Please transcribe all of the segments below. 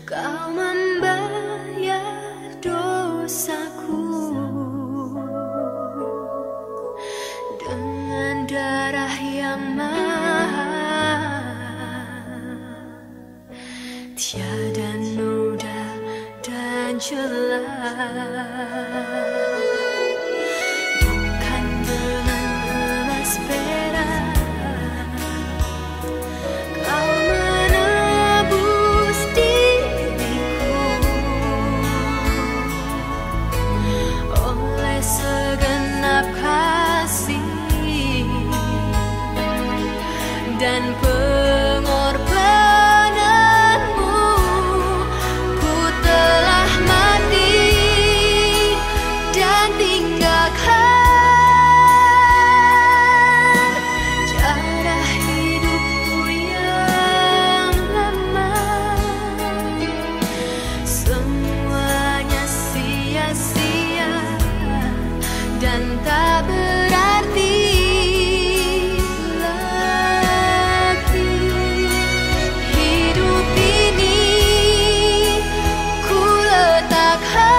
Kau membayar dosaku dengan darah yang mahal, tiada noda dan celah. Bukan dengan emas perak Kau menebus oleh segenap kasih dan pengorbananmu, ku telah mati dan tinggalkan cara hidupku yang lama. Semuanya sia-sia dan tak berarti lagi. Hidup ini ku letakkan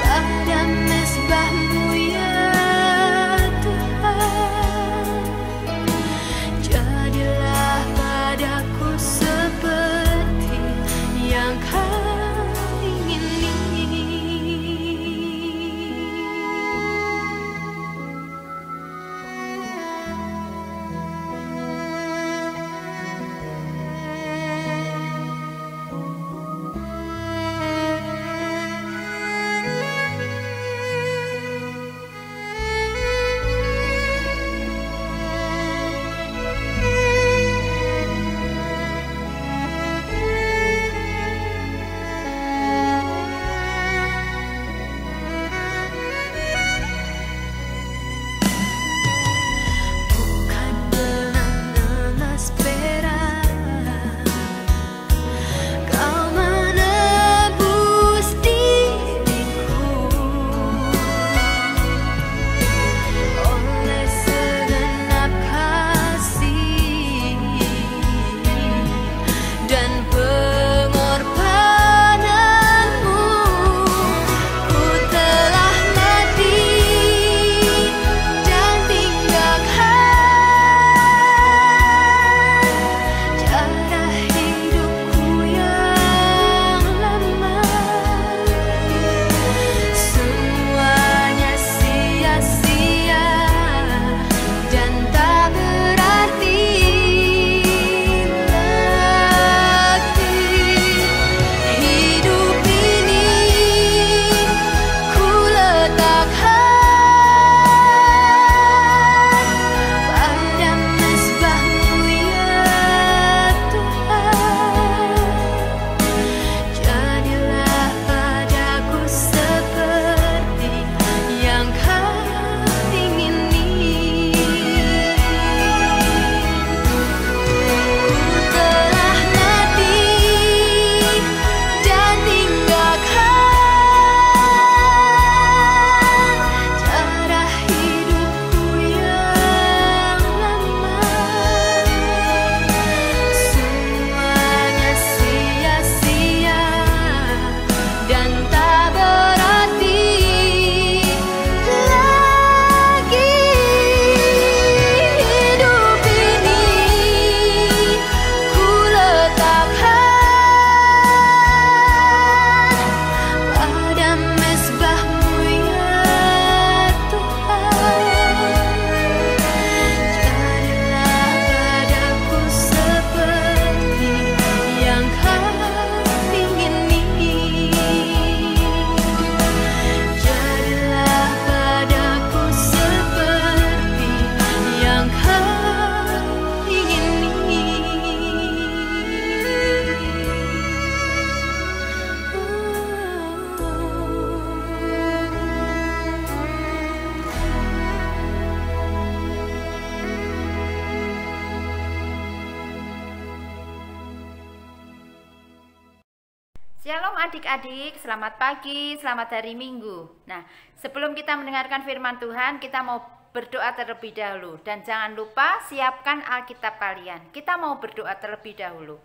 pada mezbah-Mu ya Tuhan. Jadilah padaku seperti yang Kau ingini. Shalom adik-adik, selamat pagi, selamat hari Minggu. Nah, sebelum kita mendengarkan firman Tuhan, kita mau berdoa terlebih dahulu. Dan jangan lupa siapkan Alkitab kalian. Kita mau berdoa terlebih dahulu.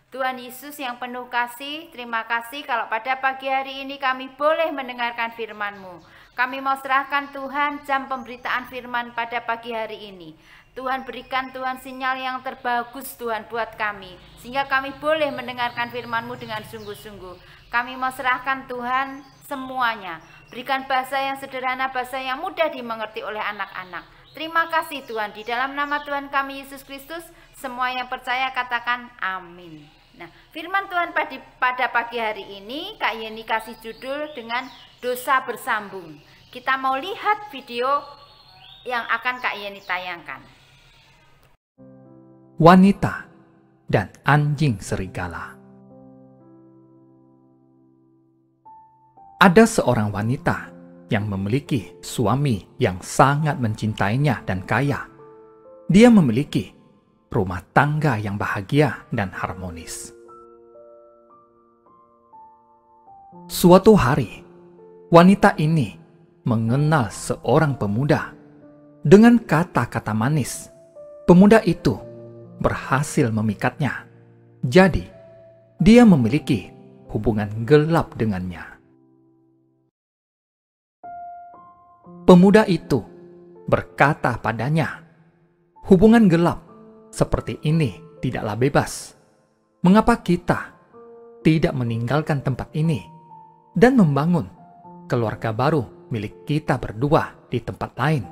Tuhan Yesus yang penuh kasih, terima kasih kalau pada pagi hari ini kami boleh mendengarkan firman-Mu. Kami mau serahkan Tuhan jam pemberitaan firman pada pagi hari ini. Tuhan berikan Tuhan sinyal yang terbagus Tuhan buat kami. Sehingga kami boleh mendengarkan firman-Mu dengan sungguh-sungguh. Kami mau serahkan Tuhan semuanya. Berikan bahasa yang sederhana, bahasa yang mudah dimengerti oleh anak-anak. Terima kasih Tuhan. Di dalam nama Tuhan kami Yesus Kristus, semua yang percaya katakan amin. Nah, firman Tuhan pada pagi hari ini Kak Yeni kasih judul dengan dosa bersambung. Kita mau lihat video yang akan Kak Yeni tayangkan. Wanita dan anjing serigala. Ada seorang wanita yang memiliki suami yang sangat mencintainya dan kaya. Dia memiliki rumah tangga yang bahagia dan harmonis. Suatu hari, wanita ini mengenal seorang pemuda. Dengan kata-kata manis, pemuda itu berhasil memikatnya. Jadi, dia memiliki hubungan gelap dengannya. Pemuda itu berkata padanya, "Hubungan gelap seperti ini tidaklah bebas. Mengapa kita tidak meninggalkan tempat ini dan membangun keluarga baru milik kita berdua di tempat lain?"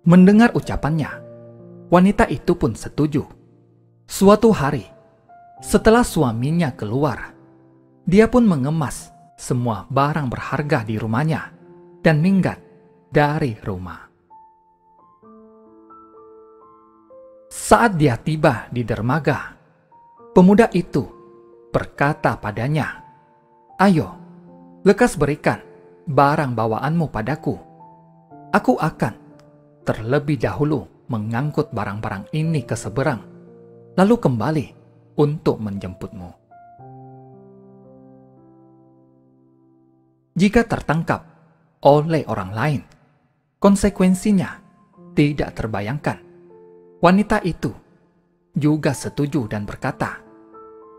Mendengar ucapannya, wanita itu pun setuju. Suatu hari, setelah suaminya keluar, dia pun mengemas semua barang berharga di rumahnya dan minggat dari rumah. Saat dia tiba di dermaga, pemuda itu berkata padanya, "Ayo, lekas berikan barang bawaanmu padaku. Aku akan terlebih dahulu mengangkut barang-barang ini ke seberang, lalu kembali untuk menjemputmu." Jika tertangkap oleh orang lain, konsekuensinya tidak terbayangkan. Wanita itu juga setuju dan berkata,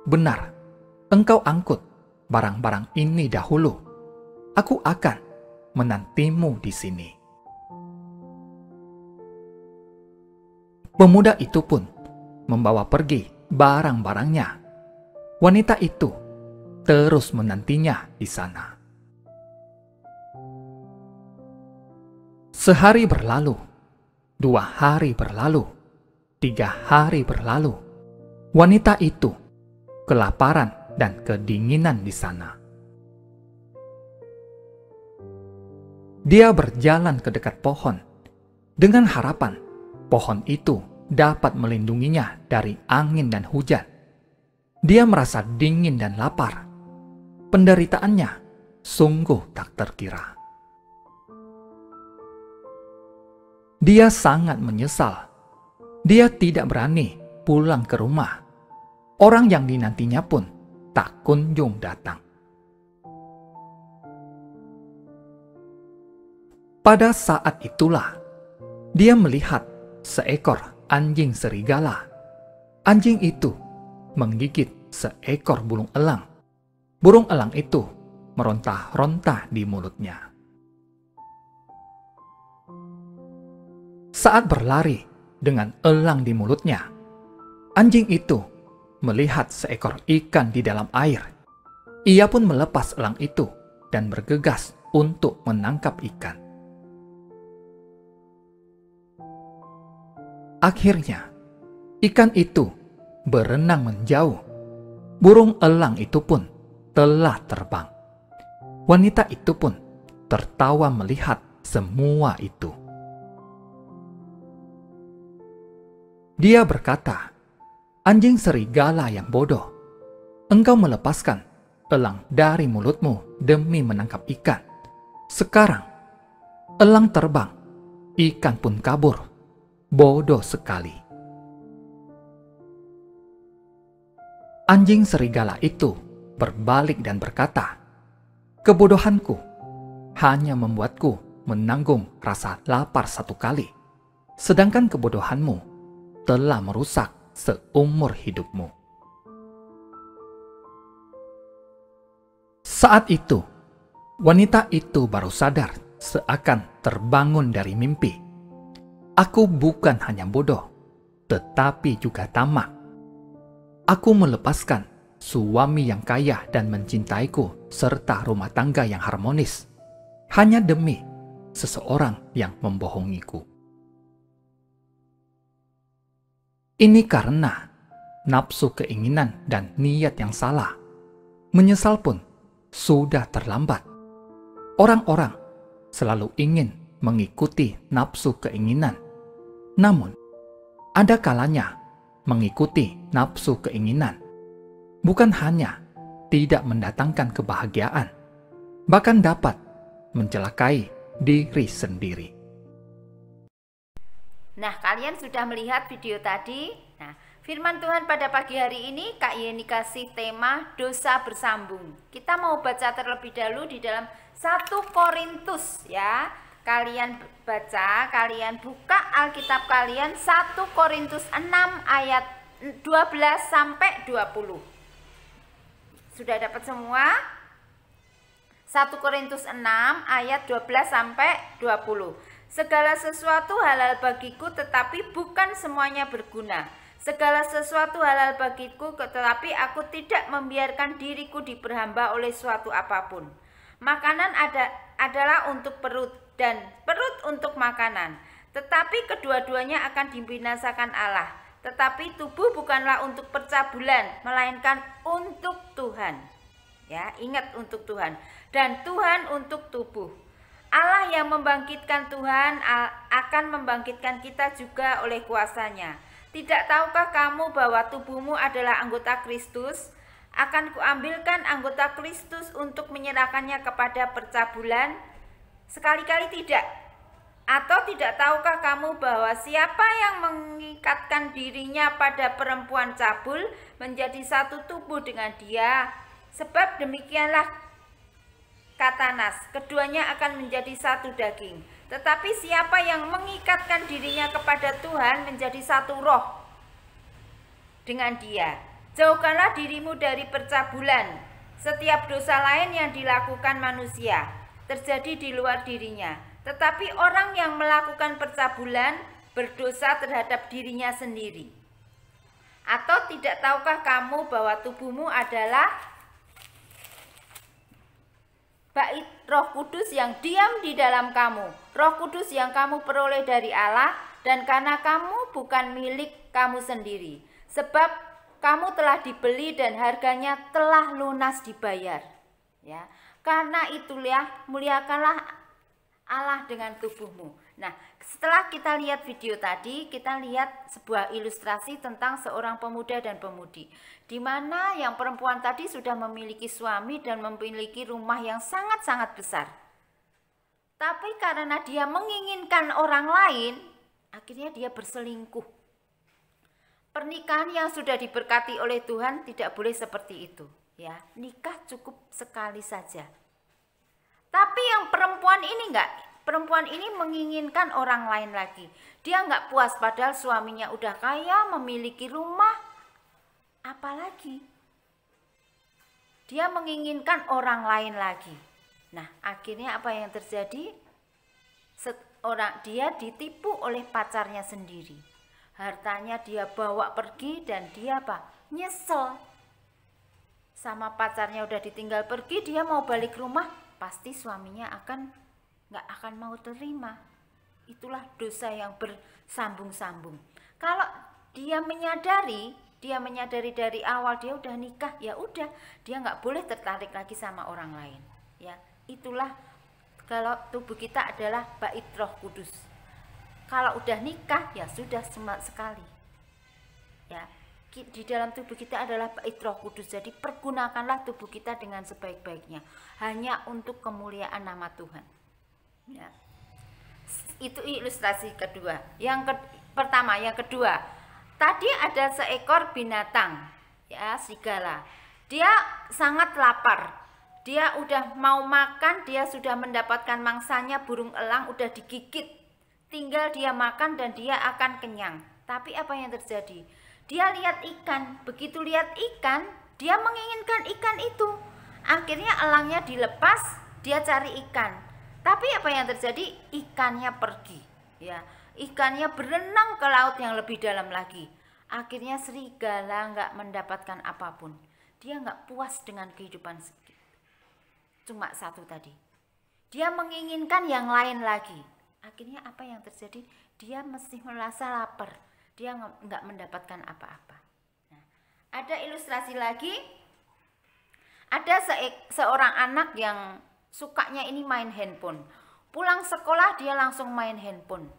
"Benar, engkau angkut barang-barang ini dahulu. Aku akan menantimu di sini." Pemuda itu pun membawa pergi barang-barangnya. Wanita itu terus menantinya di sana. Sehari berlalu, 2 hari berlalu, 3 hari berlalu. Wanita itu kelaparan dan kedinginan di sana. Dia berjalan ke dekat pohon dengan harapan pohon itu dapat melindunginya dari angin dan hujan. Dia merasa dingin dan lapar. Penderitaannya sungguh tak terkira. Dia sangat menyesal. Dia tidak berani pulang ke rumah. Orang yang dinantinya pun tak kunjung datang. Pada saat itulah, dia melihat seekor anjing serigala. Anjing itu menggigit seekor burung elang. Burung elang itu merontah-rontah di mulutnya. Saat berlari dengan elang di mulutnya, anjing itu melihat seekor ikan di dalam air. Ia pun melepas elang itu dan bergegas untuk menangkap ikan. Akhirnya, ikan itu berenang menjauh. Burung elang itu pun telah terbang. Wanita itu pun tertawa melihat semua itu. Dia berkata, "Anjing serigala yang bodoh, engkau melepaskan elang dari mulutmu demi menangkap ikan. Sekarang, elang terbang, ikan pun kabur. Bodoh sekali." Anjing serigala itu berbalik dan berkata, "Kebodohanku hanya membuatku menanggung rasa lapar 1 kali, sedangkan kebodohanmu telah merusak seumur hidupmu." Saat itu, wanita itu baru sadar seakan terbangun dari mimpi. Aku bukan hanya bodoh, tetapi juga tamak. Aku melepaskan suami yang kaya dan mencintaiku serta rumah tangga yang harmonis hanya demi seseorang yang membohongiku. Ini karena nafsu keinginan dan niat yang salah. Menyesal pun sudah terlambat. Orang-orang selalu ingin mengikuti nafsu keinginan. Namun, ada kalanya mengikuti nafsu keinginan bukan hanya tidak mendatangkan kebahagiaan, bahkan dapat mencelakai diri sendiri. Nah, kalian sudah melihat video tadi. Nah, firman Tuhan pada pagi hari ini Kak Yeni kasih tema dosa bersambung. Kita mau baca terlebih dahulu di dalam 1 Korintus ya. Kalian baca, kalian buka Alkitab kalian 1 Korintus 6 ayat 12 sampai 20. Sudah dapat semua? 1 Korintus 6 ayat 12 sampai 20. Segala sesuatu halal bagiku tetapi bukan semuanya berguna. Segala sesuatu halal bagiku tetapi aku tidak membiarkan diriku diperhamba oleh suatu apapun. Makanan adalah untuk perut dan perut untuk makanan. Tetapi kedua-duanya akan dibinasakan Allah. Tetapi tubuh bukanlah untuk percabulan, melainkan untuk Tuhan. Ya, ingat untuk Tuhan. Dan Tuhan untuk tubuh. Allah yang membangkitkan Tuhan akan membangkitkan kita juga oleh kuasa-Nya. Tidak tahukah kamu bahwa tubuhmu adalah anggota Kristus? Akan kuambilkan anggota Kristus untuk menyerahkannya kepada percabulan? Sekali-kali tidak. Atau tidak tahukah kamu bahwa siapa yang mengikatkan dirinya pada perempuan cabul menjadi satu tubuh dengan dia? Sebab demikianlah kata Nas, keduanya akan menjadi satu daging. Tetapi siapa yang mengikatkan dirinya kepada Tuhan menjadi satu roh dengan dia. Jauhkanlah dirimu dari percabulan. Setiap dosa lain yang dilakukan manusia terjadi di luar dirinya. Tetapi orang yang melakukan percabulan berdosa terhadap dirinya sendiri. Atau tidak tahukah kamu bahwa tubuhmu adalah bait Roh Kudus yang diam di dalam kamu, Roh Kudus yang kamu peroleh dari Allah, dan karena kamu bukan milik kamu sendiri, sebab kamu telah dibeli dan harganya telah lunas dibayar. Ya, karena itulah muliakanlah Allah dengan tubuhmu. Nah, setelah kita lihat video tadi, kita lihat sebuah ilustrasi tentang seorang pemuda dan pemudi, di mana yang perempuan tadi sudah memiliki suami dan memiliki rumah yang sangat-sangat besar. Tapi karena dia menginginkan orang lain, akhirnya dia berselingkuh. Pernikahan yang sudah diberkati oleh Tuhan tidak boleh seperti itu. Ya, nikah cukup sekali saja. Tapi yang perempuan ini enggak. Perempuan ini menginginkan orang lain lagi. Dia nggak puas padahal suaminya udah kaya, memiliki rumah. Apalagi dia menginginkan orang lain lagi. Nah, akhirnya apa yang terjadi? Dia ditipu oleh pacarnya sendiri. Hartanya dia bawa pergi dan dia apa? Nyesel. Sama pacarnya udah ditinggal pergi, dia mau balik rumah, pasti suaminya nggak akan mau terima. Itulah dosa yang bersambung-sambung. Kalau dia menyadari dari awal dia udah nikah, ya udah, dia nggak boleh tertarik lagi sama orang lain. Ya, itulah kalau tubuh kita adalah bait Roh Kudus. Kalau udah nikah, ya sudah sekali. Ya, di dalam tubuh kita adalah bait Roh Kudus. Jadi pergunakanlah tubuh kita dengan sebaik-baiknya, hanya untuk kemuliaan nama Tuhan. Ya. Itu ilustrasi kedua. Yang pertama, yang kedua. Tadi ada seekor binatang. ya, serigala. Dia sangat lapar. Dia udah mau makan, dia sudah mendapatkan mangsanya, burung elang udah digigit. Tinggal dia makan dan dia akan kenyang. Tapi apa yang terjadi? Dia lihat ikan. Begitu lihat ikan, dia menginginkan ikan itu. Akhirnya elangnya dilepas, dia cari ikan. Tapi apa yang terjadi? Ikannya pergi. Ya, ikannya berenang ke laut yang lebih dalam lagi. Akhirnya serigala nggak mendapatkan apapun. Dia nggak puas dengan kehidupan cuma satu tadi. Dia menginginkan yang lain lagi. Akhirnya apa yang terjadi? Dia mesti merasa lapar. Dia nggak mendapatkan apa-apa. Nah, ada ilustrasi lagi. Ada seorang anak yang sukanya ini main handphone. Pulang sekolah dia langsung main handphone.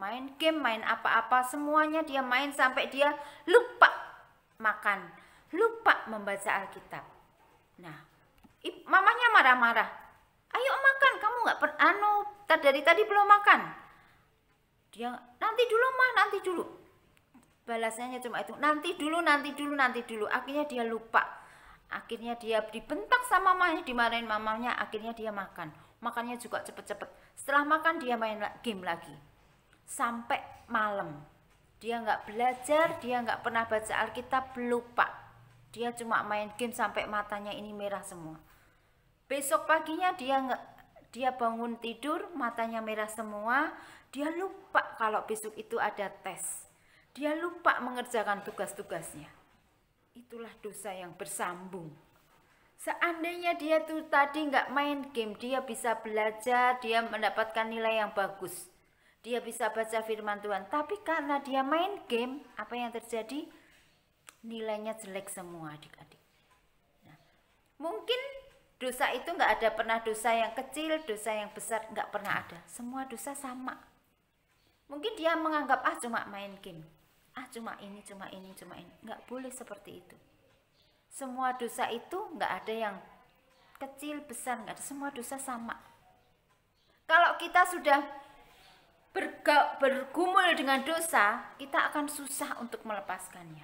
Main game, main apa-apa, semuanya dia main sampai dia lupa makan, lupa membaca Alkitab. Nah, mamanya marah-marah. Ayo makan, kamu nggak dari tadi belum makan. Dia nanti dulu mah, nanti dulu. Balasnya cuma itu, nanti dulu. Akhirnya dia lupa. Akhirnya dia dibentak sama mamanya, dimarahin mamanya. Akhirnya dia makan. Makannya juga cepet-cepet. Setelah makan dia main game lagi. Sampai malam. Dia nggak belajar, dia nggak pernah baca Alkitab, lupa. Dia cuma main game sampai matanya ini merah semua. Besok paginya dia bangun tidur, matanya merah semua. Dia lupa kalau besok itu ada tes. Dia lupa mengerjakan tugas-tugasnya. Itulah dosa yang bersambung. Seandainya dia tuh tadi nggak main game, dia bisa belajar, dia mendapatkan nilai yang bagus. Dia bisa baca firman Tuhan. Tapi karena dia main game, apa yang terjadi? Nilainya jelek semua adik-adik. Nah, mungkin dosa itu nggak ada pernah dosa yang kecil, dosa yang besar, nggak pernah ada. Semua dosa sama. Mungkin dia menganggap cuma main game, cuma ini. Nggak boleh seperti itu. Semua dosa itu nggak ada yang kecil, besar, nggak ada. Semua dosa sama. Kalau kita sudah bergumul dengan dosa, kita akan susah untuk melepaskannya.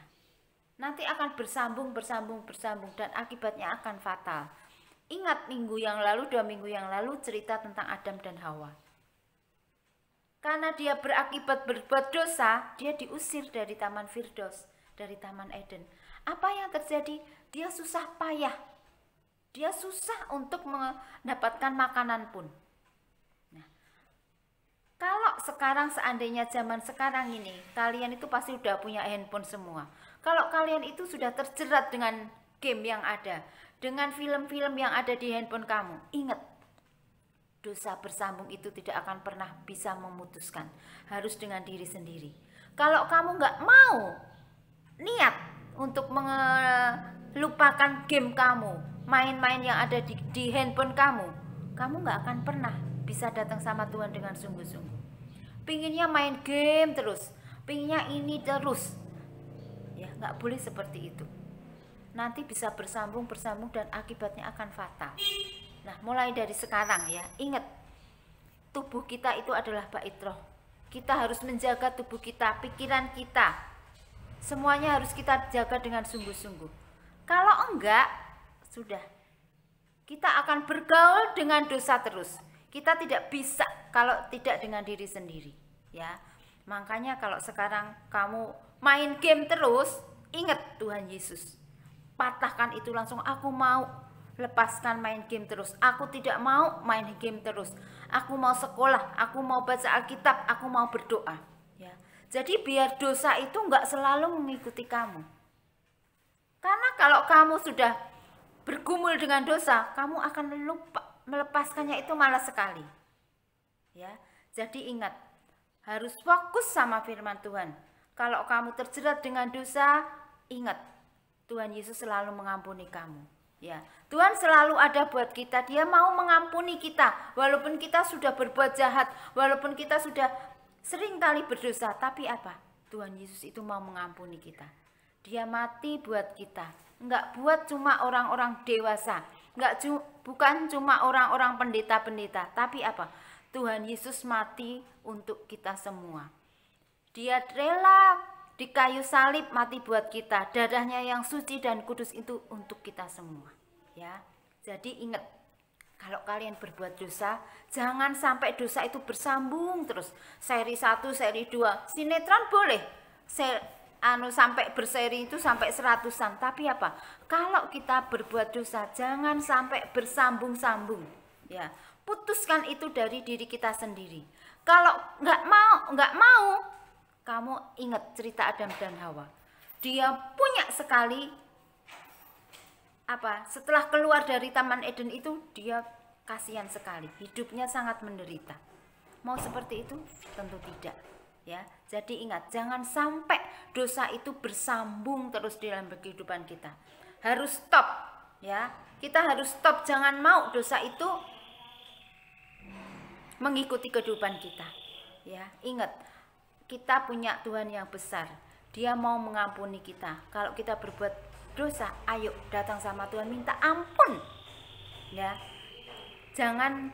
Nanti akan bersambung dan akibatnya akan fatal. Ingat 2 minggu yang lalu cerita tentang Adam dan Hawa. Karena dia berakibat berbuat dosa, dia diusir dari Taman Firdaus, dari Taman Eden. Apa yang terjadi? Dia susah payah. Dia susah untuk mendapatkan makanan pun. Nah, kalau sekarang seandainya zaman sekarang ini, kalian itu pasti udah punya handphone semua. Kalau kalian itu sudah terjerat dengan game yang ada, dengan film-film yang ada di handphone kamu, ingat, dosa bersambung itu tidak akan pernah bisa memutuskan. Harus dengan diri sendiri. Kalau kamu nggak mau niat untuk melupakan game kamu, main-main yang ada di handphone kamu nggak akan pernah bisa datang sama Tuhan dengan sungguh-sungguh. Pinginnya main game terus, pinginnya ini terus. Ya, nggak boleh seperti itu. Nanti bisa bersambung dan akibatnya akan fatal. Nah, mulai dari sekarang ya, ingat, tubuh kita itu adalah bait roh. Kita harus menjaga tubuh kita, pikiran kita. Semuanya harus kita jaga dengan sungguh-sungguh. Kalau enggak, sudah. Kita akan bergaul dengan dosa terus. Kita tidak bisa kalau tidak dengan diri sendiri, ya. Makanya kalau sekarang kamu main game terus, ingat Tuhan Yesus. Patahkan itu langsung, aku mau lepaskan main game terus. Aku tidak mau main game terus. Aku mau sekolah, aku mau baca Alkitab, aku mau berdoa. Ya. Jadi biar dosa itu nggak selalu mengikuti kamu. Karena kalau kamu sudah bergumul dengan dosa, kamu akan lupa melepaskannya itu malas sekali. Ya. Jadi ingat, harus fokus sama firman Tuhan. Kalau kamu terjerat dengan dosa, ingat, Tuhan Yesus selalu mengampuni kamu. Ya, Tuhan selalu ada buat kita. Dia mau mengampuni kita, walaupun kita sudah berbuat jahat, walaupun kita sudah sering kali berdosa. Tapi apa? Tuhan Yesus itu mau mengampuni kita. Dia mati buat kita, enggak buat cuma orang-orang dewasa, bukan cuma orang-orang pendeta-pendeta. Tapi apa? Tuhan Yesus mati untuk kita semua. Dia rela di kayu salib mati buat kita. Darahnya yang suci dan kudus itu untuk kita semua. Ya, jadi ingat, kalau kalian berbuat dosa, jangan sampai dosa itu bersambung terus. Seri 1, seri 2, sinetron boleh. Sampai berseri itu sampai 100-an. Tapi apa? Kalau kita berbuat dosa, jangan sampai bersambung-sambung. Ya, putuskan itu dari diri kita sendiri. Kalau nggak mau, kamu ingat cerita Adam dan Hawa. Dia punya sekali setelah keluar dari Taman Eden itu dia kasihan sekali, hidupnya sangat menderita. Mau seperti itu? Tentu tidak. Ya, jadi ingat, jangan sampai dosa itu bersambung terus di dalam kehidupan kita. Harus stop, ya. Kita harus stop, jangan mau dosa itu mengikuti kehidupan kita. Ya, ingat, kita punya Tuhan yang besar. Dia mau mengampuni kita. Kalau kita berbuat dosa, ayo datang sama Tuhan, minta ampun. Ya. Jangan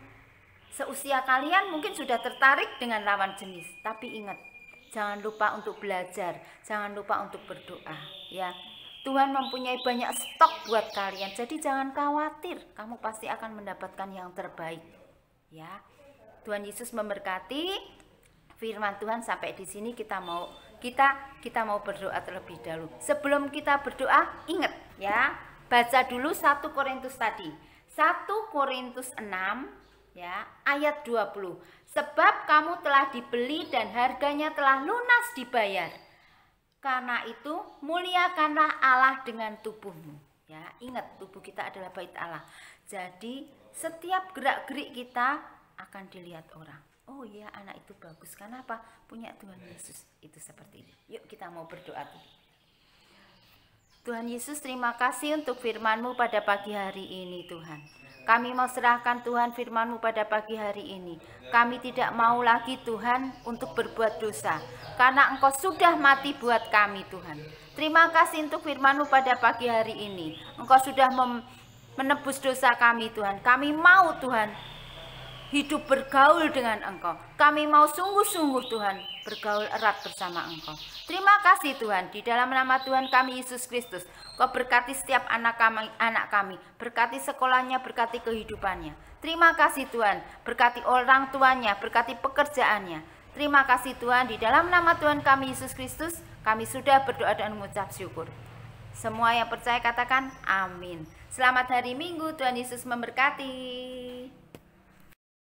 seusia kalian mungkin sudah tertarik dengan lawan jenis, tapi ingat, jangan lupa untuk belajar, jangan lupa untuk berdoa. Ya. Tuhan mempunyai banyak stok buat kalian. Jadi jangan khawatir, kamu pasti akan mendapatkan yang terbaik. Ya. Tuhan Yesus memberkati. Firman Tuhan sampai di sini kita mau berdoa terlebih dahulu. Sebelum kita berdoa, ingat ya, baca dulu 1 Korintus tadi. 1 Korintus 6 ya, ayat 20. Sebab kamu telah dibeli dan harganya telah lunas dibayar. Karena itu muliakanlah Allah dengan tubuhmu. Ya, ingat, tubuh kita adalah bait Allah. Jadi setiap gerak-gerik kita akan dilihat orang. Oh iya, anak itu bagus. Kenapa? Punya Tuhan Yesus. Itu seperti ini. Yuk kita mau berdoa dulu. Tuhan Yesus, terima kasih untuk firman-Mu pada pagi hari ini Tuhan. Kami mau serahkan Tuhan firman-Mu pada pagi hari ini. Kami tidak mau lagi Tuhan untuk berbuat dosa. Karena Engkau sudah mati buat kami Tuhan. Terima kasih untuk firman-Mu pada pagi hari ini. Engkau sudah menebus dosa kami Tuhan. Kami mau Tuhan hidup bergaul dengan Engkau. Kami mau sungguh-sungguh Tuhan bergaul erat bersama Engkau. Terima kasih Tuhan, di dalam nama Tuhan kami Yesus Kristus, Kau berkati setiap anak kami, berkati sekolahnya, berkati kehidupannya. Terima kasih Tuhan, berkati orang tuanya, berkati pekerjaannya. Terima kasih Tuhan, di dalam nama Tuhan kami Yesus Kristus, kami sudah berdoa dan mengucap syukur. Semua yang percaya katakan amin. Selamat hari Minggu, Tuhan Yesus memberkati.